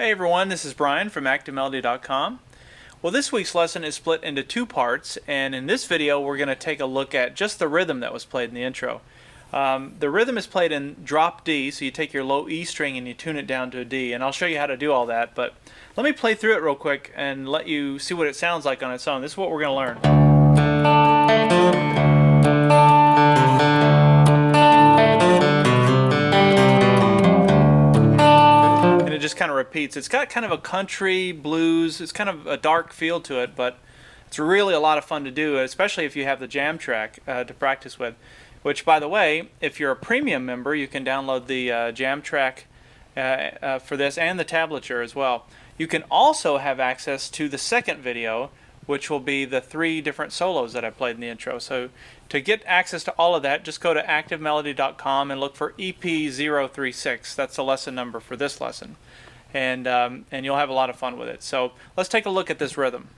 Hey everyone, this is Brian from ActiveMelody.com. Well, this week's lesson is split into two parts, and in this video we're going to take a look at just the rhythm that was played in the intro. The rhythm is played in drop D, so you take your low E string and you tune it down to a D, and I'll show you how to do all that, but let me play through it real quick and let you see what it sounds like on its own. This is what we're going to learn. It just kind of repeats. It's got kind of a country blues, it's kind of a dark feel to it, but it's really a lot of fun to do, especially if you have the jam track to practice with. Which, by the way, if you're a premium member, you can download the jam track for this and the tablature as well. You can also have access to the second video, which will be the 3 different solos that I played in the intro. So to get access to all of that, just go to ActiveMelody.com and look for EP036. That's the lesson number for this lesson. And you'll have a lot of fun with it. So let's take a look at this rhythm.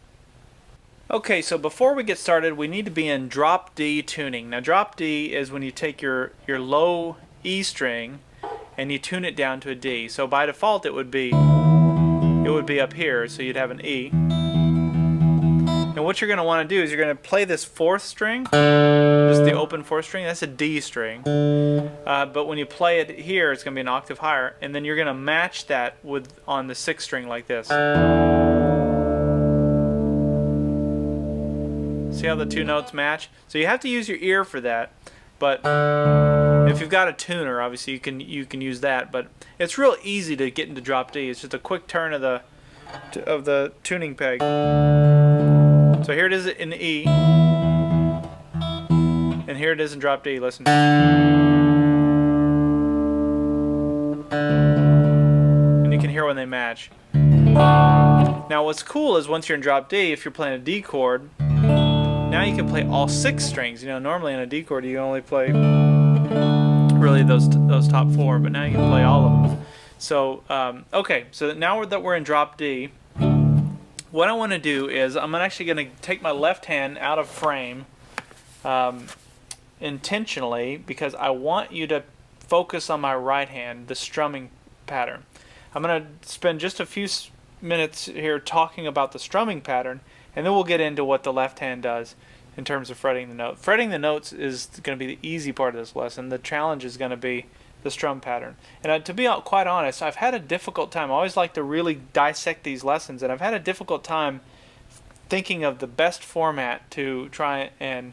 Okay, so before we get started, we need to be in drop D tuning. Now drop D is when you take your low E string and you tune it down to a D. So by default it would be up here, so you'd have an E. And what you're going to want to do is you're going to play this 4th string, just the open 4th string. That's a D string. But when you play it here, it's going to be an octave higher, and then you're going to match that on the 6th string like this. See how the 2 notes match? So you have to use your ear for that. But if you've got a tuner, obviously you can use that. But it's real easy to get into drop D. It's just a quick turn of the tuning peg. So here it is in E, and here it is in drop D. Listen. And you can hear when they match. Now what's cool is once you're in drop D, if you're playing a D chord, now you can play all 6 strings. You know, normally in a D chord you only play really those top 4, but now you can play all of them. So okay, so now that we're in drop D, what I want to do is I'm actually going to take my left hand out of frame intentionally, because I want you to focus on my right hand, the strumming pattern. I'm going to spend just a few minutes here talking about the strumming pattern, and then we'll get into what the left hand does in terms of fretting the note. Fretting the notes is going to be the easy part of this lesson. The challenge is going to be the strum pattern. And to be quite honest, I've had a difficult time. I always like to really dissect these lessons, and I've had a difficult time thinking of the best format to try and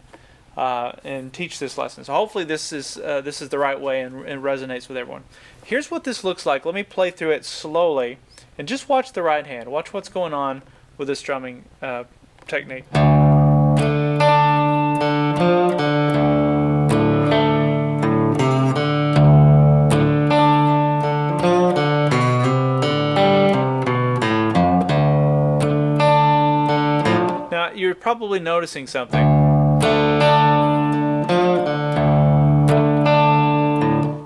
teach this lesson. So hopefully this is the right way and resonates with everyone. Here's what this looks like. Let me play through it slowly, and just watch the right hand. Watch what's going on with the strumming technique. You're probably noticing something.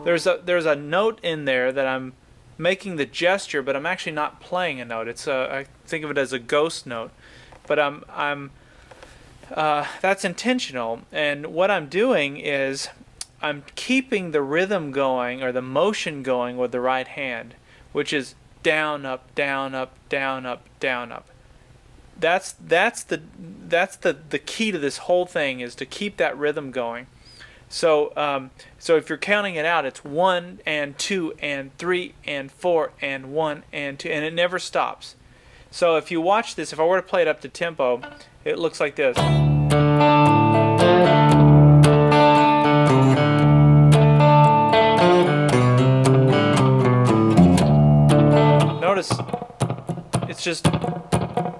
There's a note in there that I'm making the gesture, but I'm actually not playing a note. It's I think of it as a ghost note, but that's intentional. And what I'm doing is I'm keeping the rhythm going, or the motion going, with the right hand, which is down, up, down, up, down, up, down, up. That's the key to this whole thing, is to keep that rhythm going. So so if you're counting it out, it's 1 and 2 and 3 and 4 and 1 and 2, and it never stops. So if you watch this, if I were to play it up to tempo, it looks like this. Notice it's just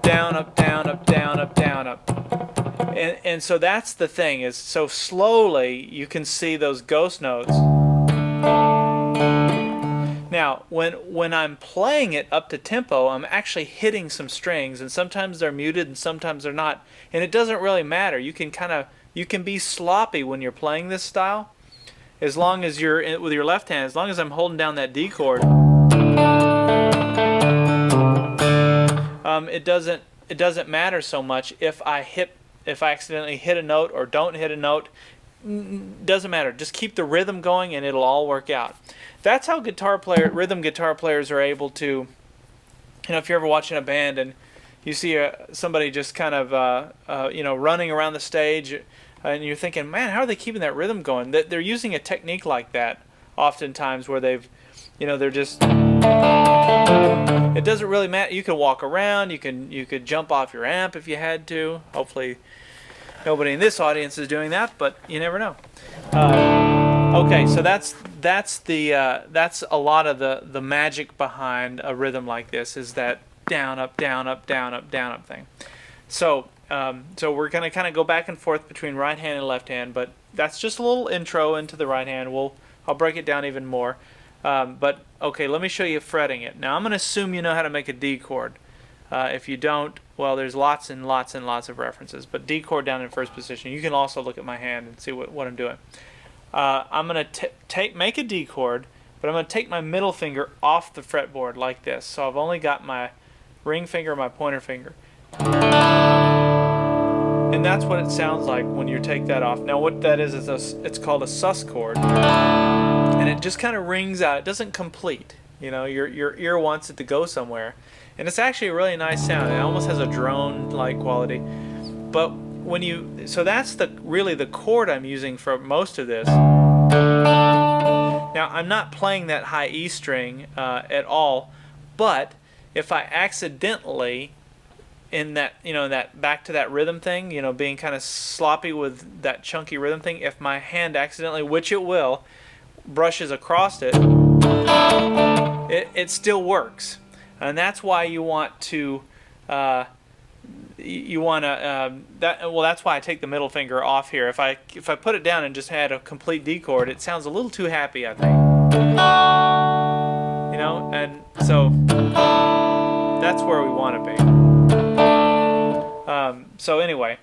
down, up, down, up, down, up, down, up. And so that's the thing, is so slowly you can see those ghost notes. Now, when I'm playing it up to tempo, I'm actually hitting some strings, and sometimes they're muted and sometimes they're not. And it doesn't really matter. You can be sloppy when you're playing this style, as long as you're with your left hand, as long as I'm holding down that D chord. It doesn't matter so much if I accidentally hit a note or don't hit a note. Doesn't matter. Just keep the rhythm going and it'll all work out. That's how rhythm guitar players are able to You know, if you're ever watching a band and you see somebody just kind of running around the stage, and you're thinking, man, how are they keeping that rhythm going? They're using a technique like that oftentimes, where they're just. It doesn't really matter. You can walk around. You could jump off your amp if you had to. Hopefully, nobody in this audience is doing that, but you never know. Okay, so that's a lot of the magic behind a rhythm like this, is that down up down up down up down up thing. So we're gonna kind of go back and forth between right hand and left hand, but that's just a little intro into the right hand. I'll break it down even more. But okay, let me show you fretting it. Now I'm gonna assume you know how to make a D chord. If you don't, well, there's lots and lots and lots of references. But D chord down in first position. You can also look at my hand and see what I'm doing. I'm going to make a D chord, but I'm going to take my middle finger off the fretboard like this. So I've only got my ring finger and my pointer finger. And that's what it sounds like when you take that off. Now what that is it's called a sus chord. And it just kind of rings out. It doesn't complete. You know, your ear wants it to go somewhere. And it's actually a really nice sound. It almost has a drone-like quality. But so that's really the chord I'm using for most of this. Now I'm not playing that high E string at all, but if I accidentally in that back to that rhythm thing, being kind of sloppy with that chunky rhythm thing, if my hand accidentally, which it will, brushes across it, it still works, and that's why you want to. That's why I take the middle finger off here. If I put it down and just had a complete D chord, it sounds a little too happy, I think. And so that's where we want to be. So anyway,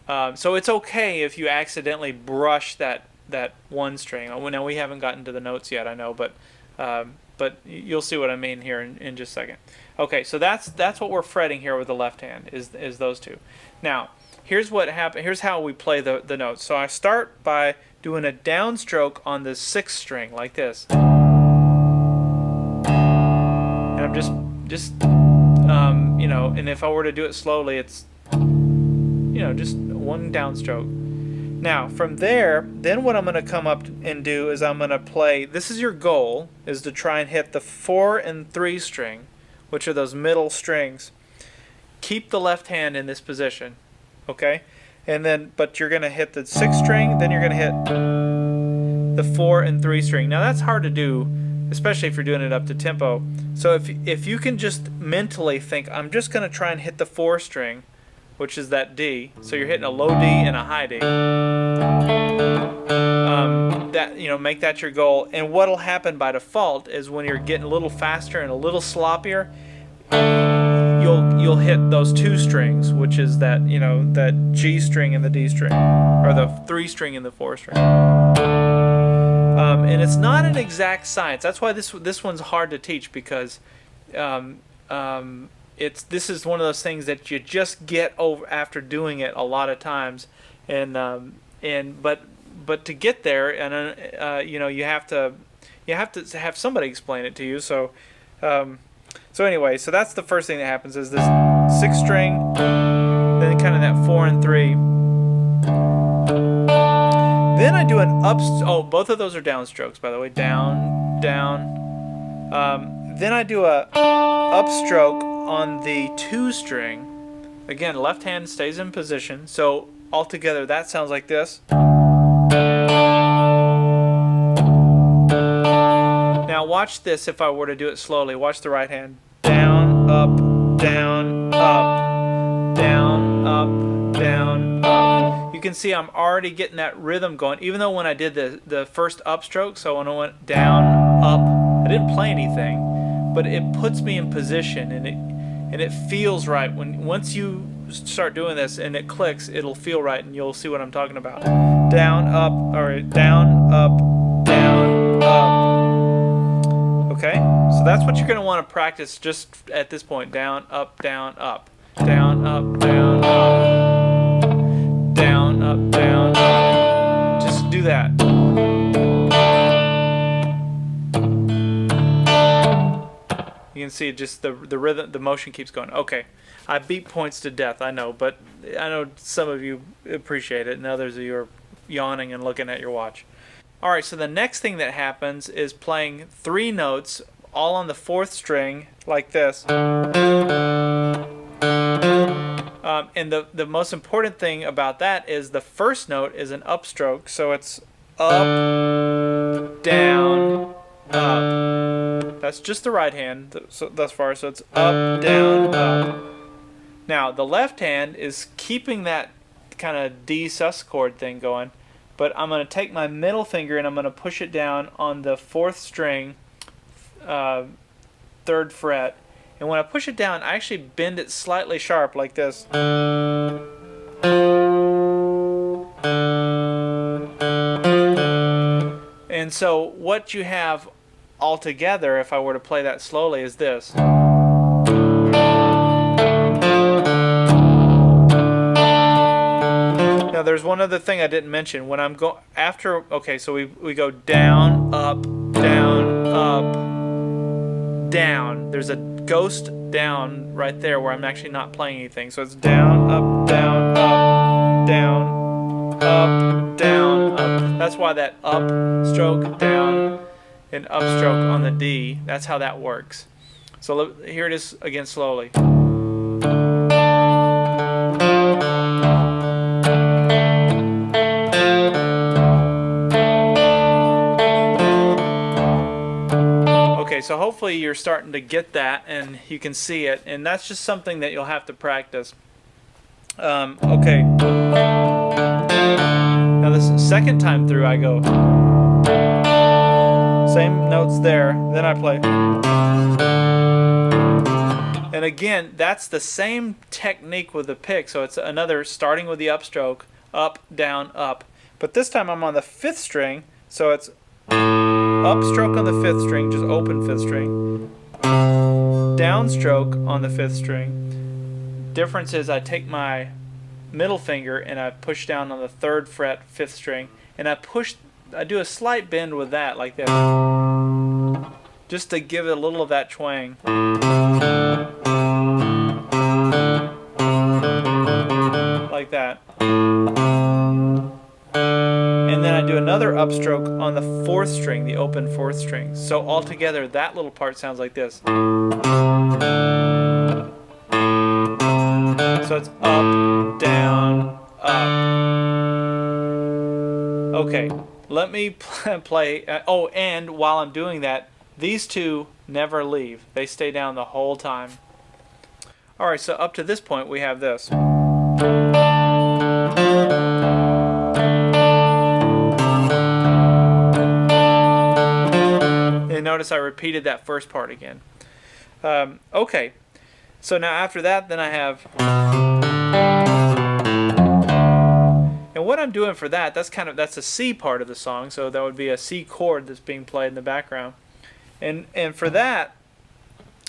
so it's okay if you accidentally brush that one string. Now we haven't gotten to the notes yet, I know, but you'll see what I mean here in just a second. Okay, so that's what we're fretting here with the left hand, is those two. Now, here's what happens. Here's how we play the notes. So I start by doing a downstroke on the 6th string like this, and I'm just and if I were to do it slowly, it's just one downstroke. Now from there, then what I'm going to come up and do is I'm going to play. This is your goal, is to try and hit the 4 and 3 string, which are those middle strings. Keep the left hand in this position, okay? But you're going to hit the 6th string, then you're going to hit the 4 and 3 string. Now that's hard to do, especially if you're doing it up to tempo. So if you can just mentally think, I'm just going to try and hit the 4 string, which is that D. So you're hitting a low D and a high D. Make that your goal. And what'll happen by default is when you're getting a little faster and a little sloppier, you'll hit those 2 strings, which is that that G string and the D string, or the 3 string and the 4 string. And it's not an exact science. That's why this one's hard to teach, because this is one of those things that you just get over after doing it a lot of times, but to get there, and you have to have somebody explain it to you. So anyway, so that's the first thing that happens, is this 6th string, then kind of that 4 and 3. Then I do an both of those are downstrokes, by the way, down, down. Then I do a upstroke on the 2 string. Again, left hand stays in position, so altogether that sounds like this. Now watch this. If I were to do it slowly, watch the right hand. Down, up, down, up, down, up, down, up. You can see I'm already getting that rhythm going, even though when I did the first upstroke, so when I went down, up, I didn't play anything, but it puts me in position, and it feels right. Once you start doing this and it clicks, it'll feel right, and you'll see what I'm talking about. Down, up, or down, up, down, up. Okay, so that's what you're going to want to practice just at this point. Down, up, down, up. Down, up, down, up. Down, up, down, up. Just do that. You can see just the rhythm, the motion keeps going. Okay, I beat points to death, I know, but I know some of you appreciate it, and others of you are yawning and looking at your watch. All right, so the next thing that happens is playing 3 notes, all on the 4th string, like this. And the most important thing about that is the first note is an upstroke, so it's up, down, up. That's just the right hand thus far, so it's up, down, up. Now, the left hand is keeping that kind of D sus chord thing going, but I'm going to take my middle finger and I'm going to push it down on the 4th string, 3rd fret. And when I push it down, I actually bend it slightly sharp like this. And so what you have altogether, if I were to play that slowly, is this. Now there's one other thing I didn't mention. When I'm okay, so we go down, up, down, up, down. There's a ghost down right there where I'm actually not playing anything. So it's down, up, down, up, down, up, down, up. That's why that up stroke, down, and upstroke on the D, that's how that works. So here it is again slowly. Okay, so hopefully you're starting to get that and you can see it, and that's just something that you'll have to practice. Okay. Now this second time through I go. Same notes there, then I play. And again, that's the same technique with the pick, so it's another starting with the upstroke, up, down, up. But this time I'm on the 5th string, so it's upstroke on the 5th string, just open 5th string. Downstroke on the 5th string. Difference is I take my middle finger and I push down on the 3rd fret, 5th string, and I do a slight bend with that, like this, just to give it a little of that twang. Like that. And then I do another upstroke on the 4th string, the open 4th string. So altogether, that little part sounds like this. So it's up, down, up. Okay, let me play. Oh, and while I'm doing that, these two never leave. They stay down the whole time. All right, so up to this point, we have this. And notice I repeated that first part again. Okay, so now after that, then I have. And what I'm doing for that, that's a C part of the song, so that would be a C chord that's being played in the background. And for that,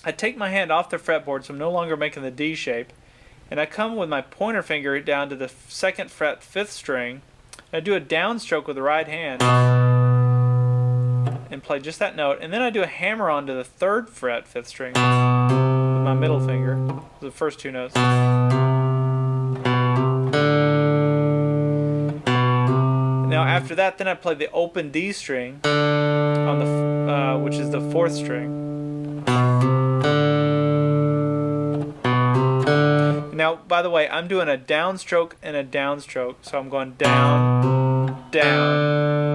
I take my hand off the fretboard, so I'm no longer making the D shape, and I come with my pointer finger down to the 2nd fret, 5th string, and I do a downstroke with the right hand, and play just that note, and then I do a hammer on to the 3rd fret, 5th string, with my middle finger, the first 2 notes. Now after that, then I play the open D string on the which is the 4th string. Now, by the way, I'm doing a downstroke and a downstroke, so I'm going down, down.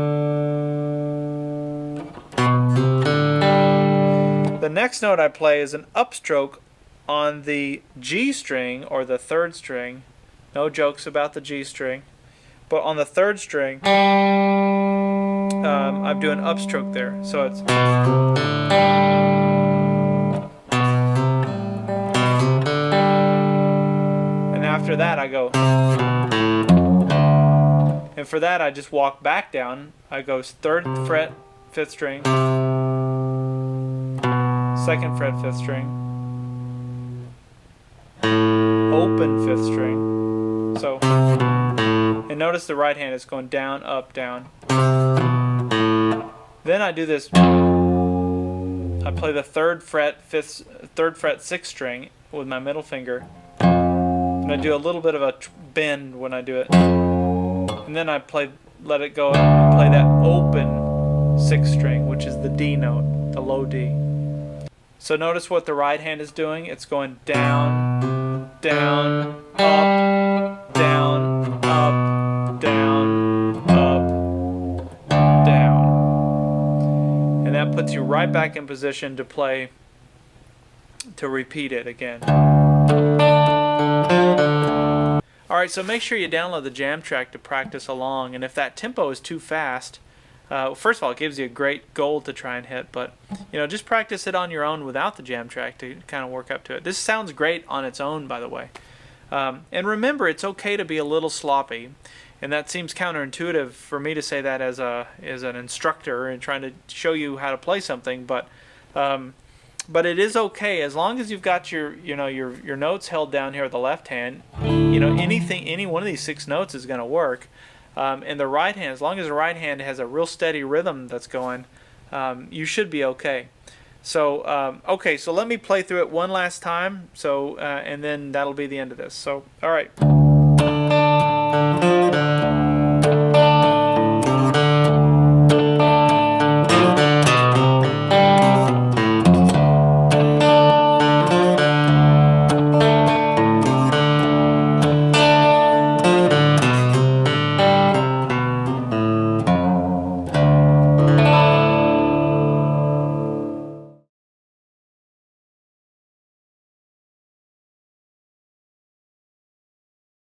The next note I play is an upstroke on the G string or the 3rd string. No jokes about the G string. But on the 3rd string, I'm doing upstroke there. So it's. And after that, I go. And for that, I just walk back down. I go 3rd fret, 5th string, 2nd fret, 5th string, open 5th string. So. And notice the right hand is going down, up, down. Then I do this. I I play the third fret 6th string with my middle finger, and I do a little bit of a bend when I do it, and then I let it go and play that open 6th string, which is the D note, the low D. So notice what the right hand is doing. It's going down, down, up, down, up, down, up, down. And that puts you right back in position to play, to repeat it again. Alright, so make sure you download the jam track to practice along, and if that tempo is too fast, first of all, it gives you a great goal to try and hit, but just practice it on your own without the jam track to kind of work up to it. This sounds great on its own, by the way. And remember, it's okay to be a little sloppy, and that seems counterintuitive for me to say that as an instructor and trying to show you how to play something, but it is okay as long as you've got your notes held down here with the left hand. Any one of these 6 notes is going to work. And the right hand, as long as the right hand has a real steady rhythm that's going, you should be okay. So, so let me play through it one last time. So, and then that'll be the end of this. So, all right.